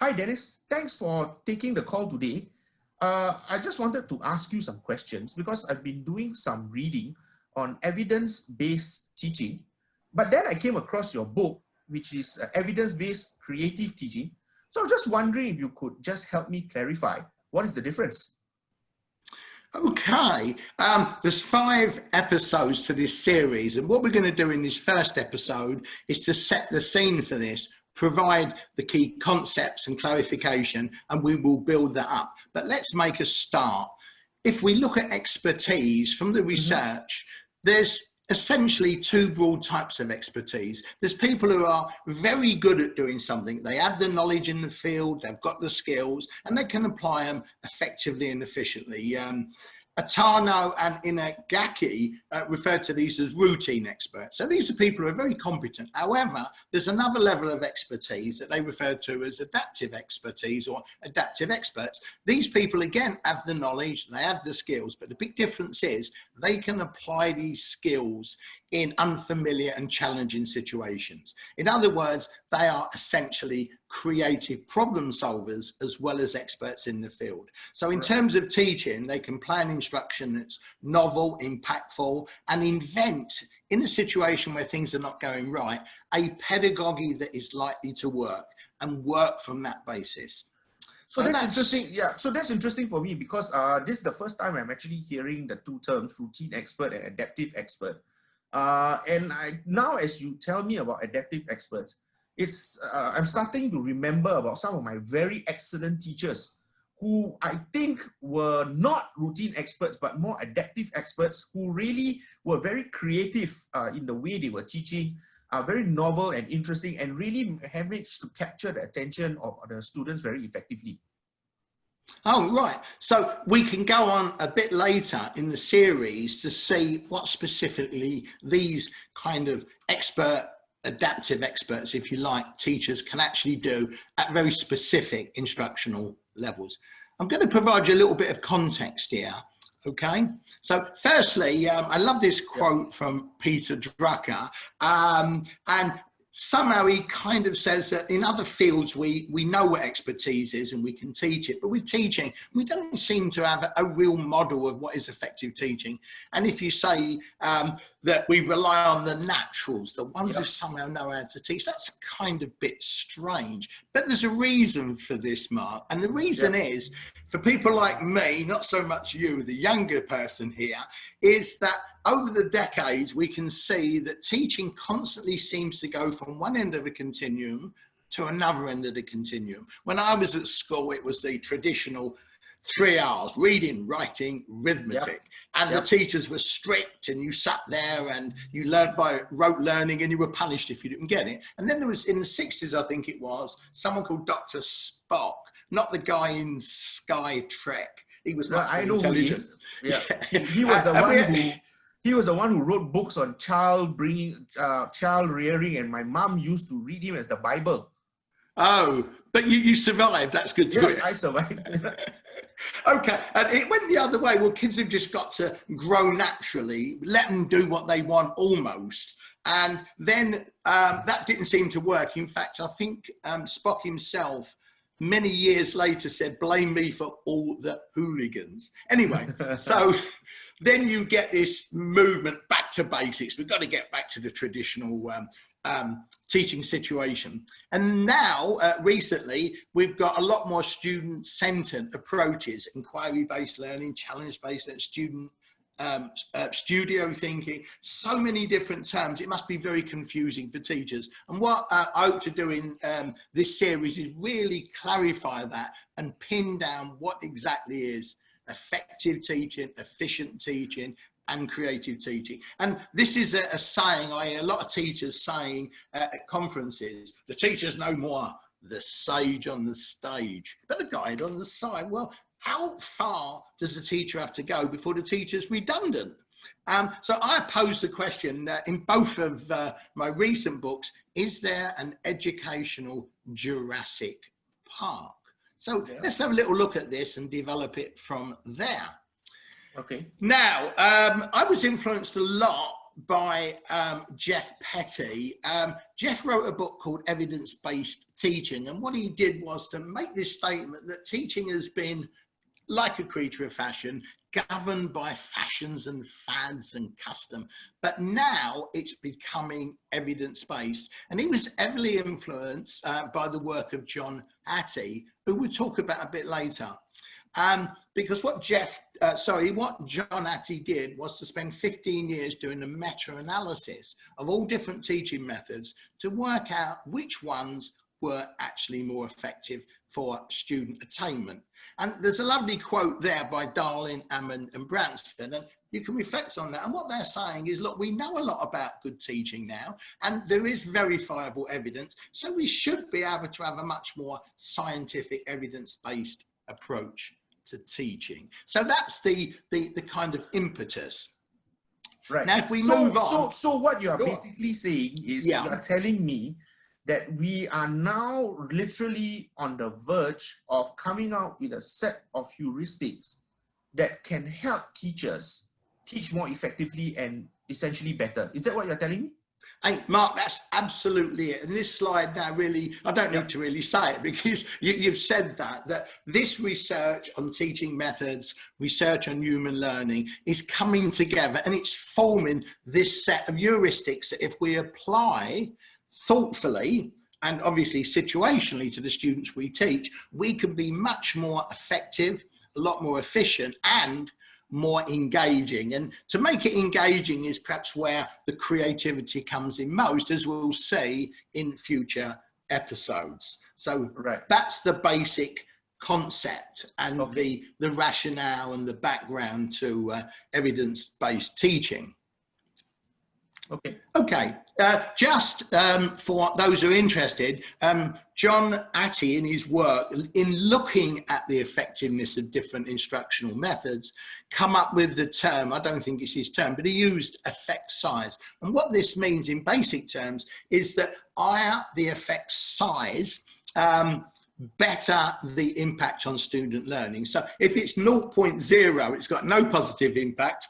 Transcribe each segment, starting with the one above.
Hi, Dennis. Thanks for taking the call today. I just wanted to ask you some questions because I've been doing some reading on evidence-based teaching, but then I came across your book, which is evidence-based creative teaching. So I'm just wondering if you could just help me clarify what is the difference? Okay, there's 5 episodes to this series, and what we're going to do in this first episode is to set the scene for this, provide the key concepts and clarification, and we will build that up. But let's make a start. If we look at expertise from the research, there's essentially 2 broad types of expertise. There's people who are very good at doing something. They have the knowledge in the field, they've got the skills, and they can apply them effectively and efficiently. Atano and Inagaki refer to these as routine experts. So these are people who are very competent. However, there's another level of expertise that they refer to as adaptive expertise or adaptive experts. These people, again, have the knowledge, they have the skills, but the big difference is they can apply these skills in unfamiliar and challenging situations. In other words, they are essentially creative problem solvers as well as experts in the field. So in terms of teaching, they can plan instruction that's novel, impactful, and invent, in a situation where things are not going right, a pedagogy that is likely to work and work from that basis. So that's interesting. Yeah, so that's interesting for me because this is the first time I'm actually hearing the 2 terms, routine expert and adaptive expert. Now as you tell me about adaptive experts, I'm starting to remember about some of my very excellent teachers who I think were not routine experts, but more adaptive experts who really were very creative in the way they were teaching, very novel and interesting, and really managed to capture the attention of the students very effectively. Oh, right. So we can go on a bit later in the series to see what specifically these kind of adaptive experts, if you like, teachers can actually do at very specific instructional levels. I'm going to provide you a little bit of context here. Okay, so firstly, I love this quote from Peter Drucker, and somehow he kind of says that in other fields we know what expertise is and we can teach it, but with teaching we don't seem to have a real model of what is effective teaching. And if you say that we rely on the naturals, the ones who somehow know how to teach, that's kind of a bit strange. But there's a reason for this, Mark, and the reason is, for people like me, not so much you, the younger person here, is that over the decades we can see that teaching constantly seems to go from one end of a continuum to another end of the continuum. When I was at school, it was the traditional 3 R's: reading, writing, arithmetic. And the teachers were strict, and you sat there and you learned by rote learning, and you were punished if you didn't get it. And then there was, in the 60s, I think it was, someone called Dr. Spock, not the guy in Sky Trek. He was much more intelligent. He was the one who... He was the one who wrote books on child rearing, and my mom used to read him as the Bible. Oh, but you survived. That's good to hear. I survived. Okay, and it went the other way. Well, kids have just got to grow naturally, let them do what they want almost. And then that didn't seem to work. In fact, I think Spock himself, many years later, said, "Blame me for all the hooligans." Anyway, so then you get this movement back to basics. We've got to get back to the traditional teaching situation. And now, recently, we've got a lot more student-centered approaches: inquiry-based learning, challenge-based learning, student studio thinking, so many different terms. It must be very confusing for teachers. And what I hope to do in this series is really clarify that and pin down what exactly is effective teaching, efficient teaching, and creative teaching. And this is a saying I hear a lot of teachers saying at conferences: the teachers know more, the sage on the stage, but the guide on the side. Well, how far does the teacher have to go before the teacher's redundant? So I posed the question in both of my recent books: is there an educational Jurassic Park? So let's have a little look at this and develop it from there. Okay. Now, I was influenced a lot by Jeff Petty. Jeff wrote a book called Evidence-Based Teaching, and what he did was to make this statement that teaching has been, like a creature of fashion, governed by fashions and fads and custom, but now it's becoming evidence-based. And he was heavily influenced by the work of John Hattie, who we'll talk about a bit later. Because what John Hattie did was to spend 15 years doing a meta-analysis of all different teaching methods to work out which ones were actually more effective for student attainment. And there's a lovely quote there by Darling, Ammon and Bransford, and you can reflect on that. And what they're saying is, look, we know a lot about good teaching now, and there is verifiable evidence, so we should be able to have a much more scientific, evidence-based approach to teaching. So that's the kind of impetus. Right. Now, if we move on. So what you are basically saying is, you are telling me that we are now literally on the verge of coming out with a set of heuristics that can help teachers teach more effectively and essentially better. Is that what you're telling me? Hey, Mark, that's absolutely it. And this slide now really, I don't need to really say it, because you've said that this research on teaching methods, research on human learning is coming together, and it's forming this set of heuristics that if we apply thoughtfully and obviously situationally to the students we teach, we can be much more effective, a lot more efficient, and more engaging. And to make it engaging is perhaps where the creativity comes in most, as we'll see in future episodes. So that's the basic concept and the rationale and the background to evidence-based teaching. Okay. Just for those who are interested, John Hattie, in his work, in looking at the effectiveness of different instructional methods, come up with the term, I don't think it's his term, but he used effect size. And what this means in basic terms is that higher the effect size, better the impact on student learning. So if it's 0.0, it's got no positive impact.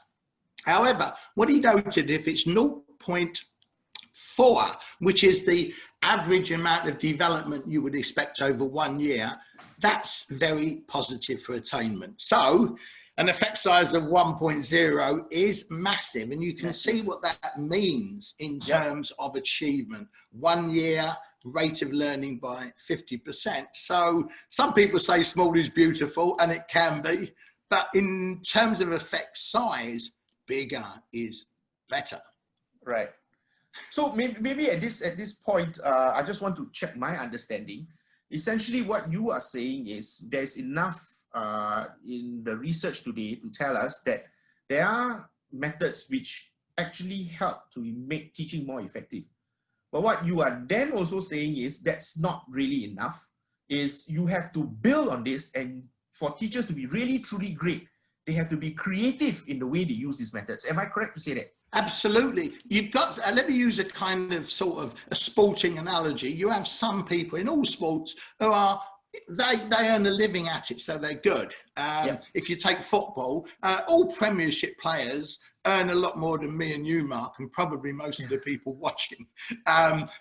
However, what he noted, if it's 0.4, which is the average amount of development you would expect over 1 year, that's very positive for attainment. So an effect size of 1.0 is massive, and you can see what that means in terms of achievement. 1 year rate of learning by 50%. So some people say small is beautiful, and it can be, but in terms of effect size, bigger is better. Right. So maybe at this point, I just want to check my understanding. Essentially, what you are saying is there's enough in the research today to tell us that there are methods which actually help to make teaching more effective. But what you are then also saying is that's not really enough, is you have to build on this, and for teachers to be really truly great, they have to be creative in the way they use these methods. Am I correct to say that? Absolutely. You've got, let me use a kind of sort of a sporting analogy. You have some people in all sports who are, they earn a living at it, so they're good. If you take football, all Premiership players earn a lot more than me and you, Mark, and probably most of the people watching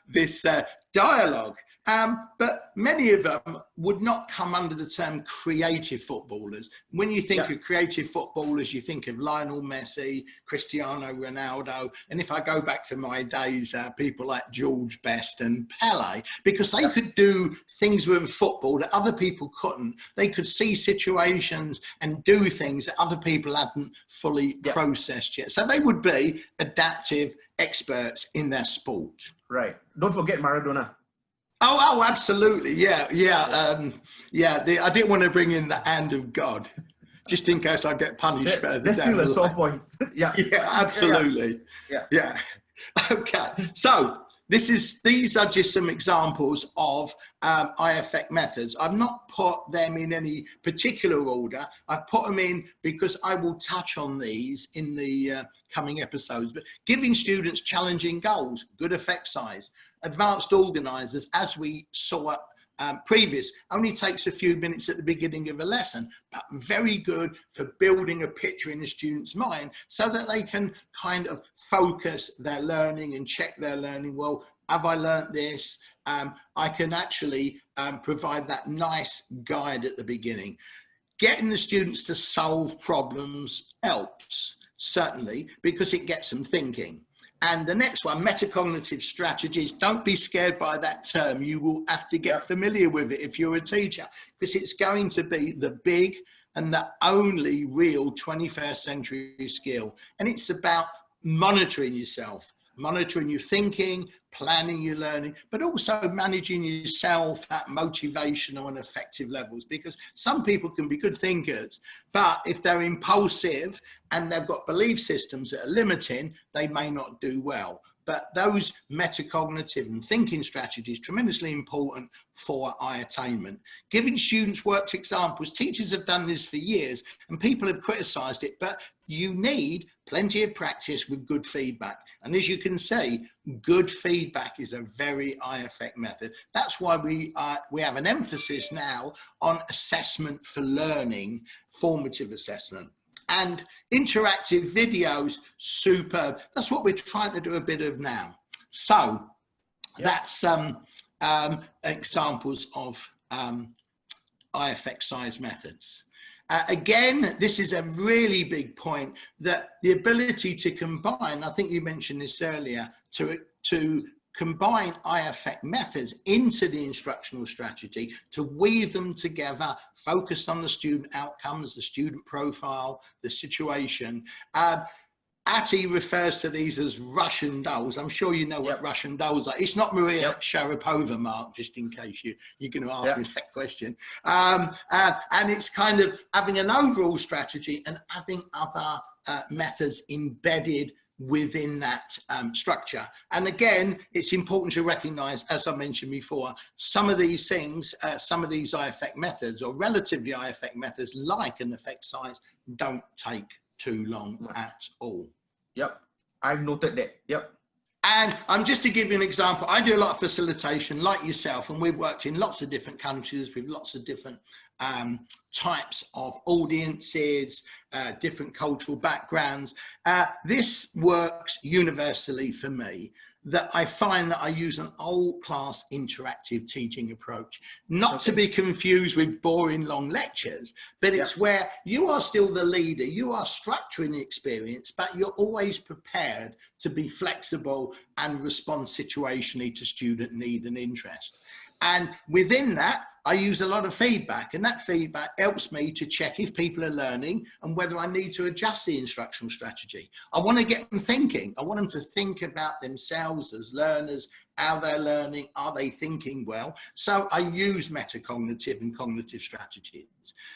this dialogue. But many of them would not come under the term creative footballers. When you think of creative footballers, you think of Lionel Messi, Cristiano Ronaldo, and if I go back to my days, people like George Best and Pele, because they could do things with football that other people couldn't. They could see situations and do things that other people hadn't fully processed yet. So they would be adaptive experts in their sport. Right. Don't forget Maradona. Oh, absolutely. I didn't want to bring in the hand of God, just in case I get punished further down. That's still a sore point. Yeah, absolutely. Yeah. Okay. So these are just some examples of I-effect methods. I've not put them in any particular order. I've put them in because I will touch on these in the coming episodes. But giving students challenging goals, good effect size, advanced organisers, as we saw previous. Only takes a few minutes at the beginning of a lesson, but very good for building a picture in the student's mind so that they can kind of focus their learning and check their learning. Well, have I learnt this? I can actually provide that nice guide at the beginning. Getting the students to solve problems helps, certainly, because it gets them thinking. And the next one, metacognitive strategies. Don't be scared by that term. You will have to get familiar with it if you're a teacher, because it's going to be the big and the only real 21st century skill. And it's about monitoring yourself, monitoring your thinking, planning your learning, but also managing yourself at motivational and effective levels, because some people can be good thinkers, but if they're impulsive and they've got belief systems that are limiting, they may not do well. But those metacognitive and thinking strategies are tremendously important for eye attainment. Giving students worked examples, teachers have done this for years and people have criticised it, but you need plenty of practice with good feedback. And as you can see, good feedback is a very eye effect method. That's why we have an emphasis now on assessment for learning, formative assessment. And interactive videos, superb. That's what we're trying to do a bit of now. So that's examples of eye effect size methods. Again, this is a really big point, that the ability to combine, I think you mentioned this earlier, to combine eye effect methods into the instructional strategy, to weave them together, focused on the student outcomes, the student profile, the situation. Atty refers to these as Russian dolls. I'm sure you know what Russian dolls are. It's not Maria Sharapova, Mark, just in case you're going to ask me that question. And it's kind of having an overall strategy and having other methods embedded within that structure. And again, it's important to recognize, as I mentioned before, some of these things, some of these eye effect methods or relatively eye effect methods like an effect size don't take too long at all. Yep, I've noted that. And just to give you an example, I do a lot of facilitation like yourself, and we've worked in lots of different countries with lots of different types of audiences, different cultural backgrounds. This works universally for me, that I find that I use an whole class interactive teaching approach, not to be confused with boring long lectures, but it's where you are still the leader, you are structuring the experience, but you're always prepared to be flexible and respond situationally to student need and interest. And within that, I use a lot of feedback, and that feedback helps me to check if people are learning and whether I need to adjust the instructional strategy. I want to get them thinking. I want them to think about themselves as learners, how they're learning, are they thinking well? So I use metacognitive and cognitive strategies.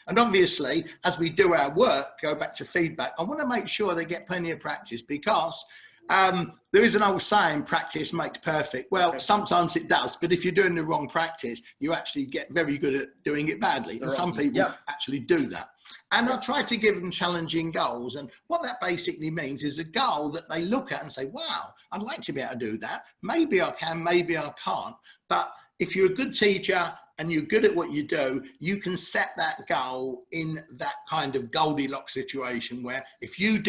And obviously, as we do our work, go back to feedback, I want to make sure they get plenty of practice, because there is an old saying, practice makes perfect. Well, sometimes it does, but if you're doing the wrong practice, you actually get very good at doing it badly. And some people actually do that. And I try to give them challenging goals. And what that basically means is a goal that they look at and say, wow, I'd like to be able to do that. Maybe I can, maybe I can't. But if you're a good teacher and you're good at what you do, you can set that goal in that kind of Goldilocks situation where if you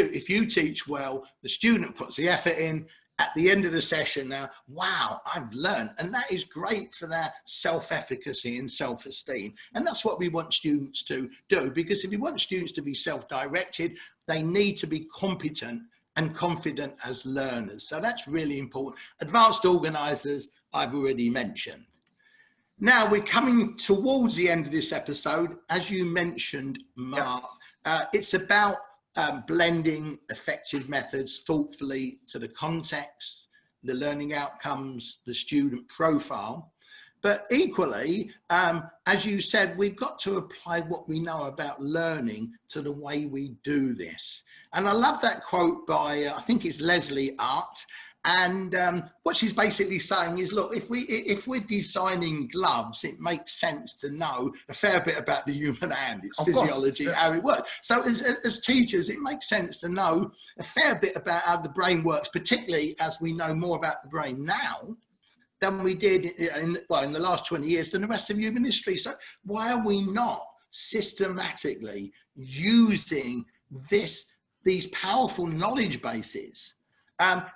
teach well, the student puts the effort in, at the end of the session now, wow, I've learned. And that is great for their self-efficacy and self-esteem. And that's what we want students to do, because if you want students to be self-directed, they need to be competent and confident as learners. So that's really important. Advanced organisers, I've already mentioned. Now we're coming towards the end of this episode. As you mentioned, Mark, it's about blending effective methods thoughtfully to the context, the learning outcomes, the student profile. But equally, as you said, we've got to apply what we know about learning to the way we do this. And I love that quote by, I think it's Leslie Art. And what she's basically saying is, look, if we're designing gloves, it makes sense to know a fair bit about the human hand, its physiology, how it works. So as teachers, it makes sense to know a fair bit about how the brain works, particularly as we know more about the brain now than we did in the last 20 years than the rest of human history. So why are we not systematically using these powerful knowledge bases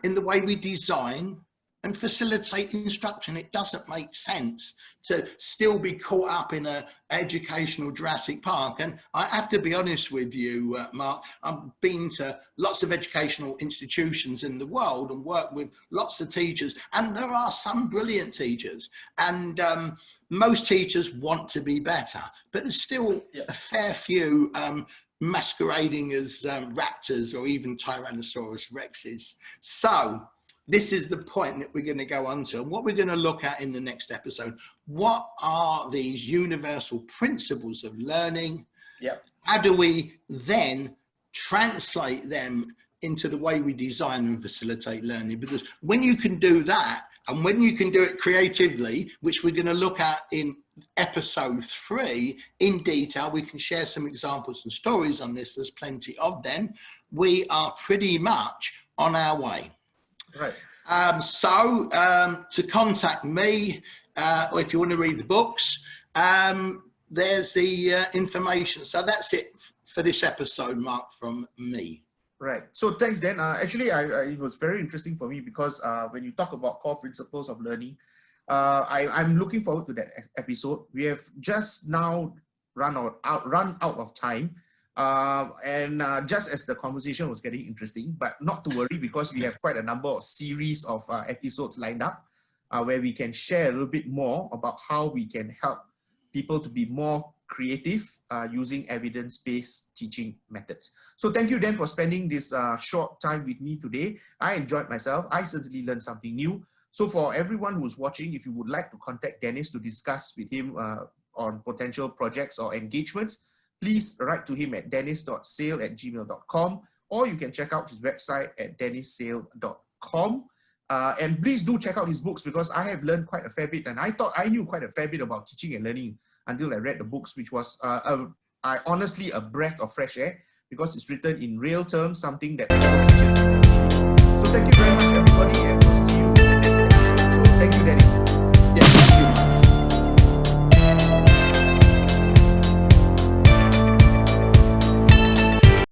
in the way we design and facilitate instruction? It doesn't make sense to still be caught up in an educational Jurassic Park. And I have to be honest with you, Mark, I've been to lots of educational institutions in the world and worked with lots of teachers, and there are some brilliant teachers, and most teachers want to be better, but there's still a fair few masquerading as raptors or even Tyrannosaurus rexes. So this is the point that we're going to go on to, and what we're going to look at in the next episode. What are these universal principles of learning? How do we then translate them into the way we design and facilitate learning? Because when you can do that, and when you can do it creatively, which we're going to look at in episode 3 in detail, we can share some examples and stories on this. There's plenty of them. We are pretty much on our way. Right. So to contact me, or if you want to read the books, there's the information. So that's it for this episode, Mark, from me. Right. So thanks, Dan. Actually, it was very interesting for me because when you talk about core principles of learning, I'm looking forward to that episode. We have just now run out of time. And just as the conversation was getting interesting, but not to worry, because we have quite a number of series of episodes lined up where we can share a little bit more about how we can help people to be more creative using evidence-based teaching methods. So thank you, Dan, for spending this short time with me today. I enjoyed myself. I certainly learned something new. So for everyone who's watching, if you would like to contact Dennis to discuss with him on potential projects or engagements, please write to him at dennis.sale@gmail.com, or you can check out his website at dennissale.com. And please do check out his books, because I have learned quite a fair bit, and I thought I knew quite a fair bit about teaching and learning until I read the books, which was honestly a breath of fresh air, because it's written in real terms, something that all teachers appreciate. So thank you very much.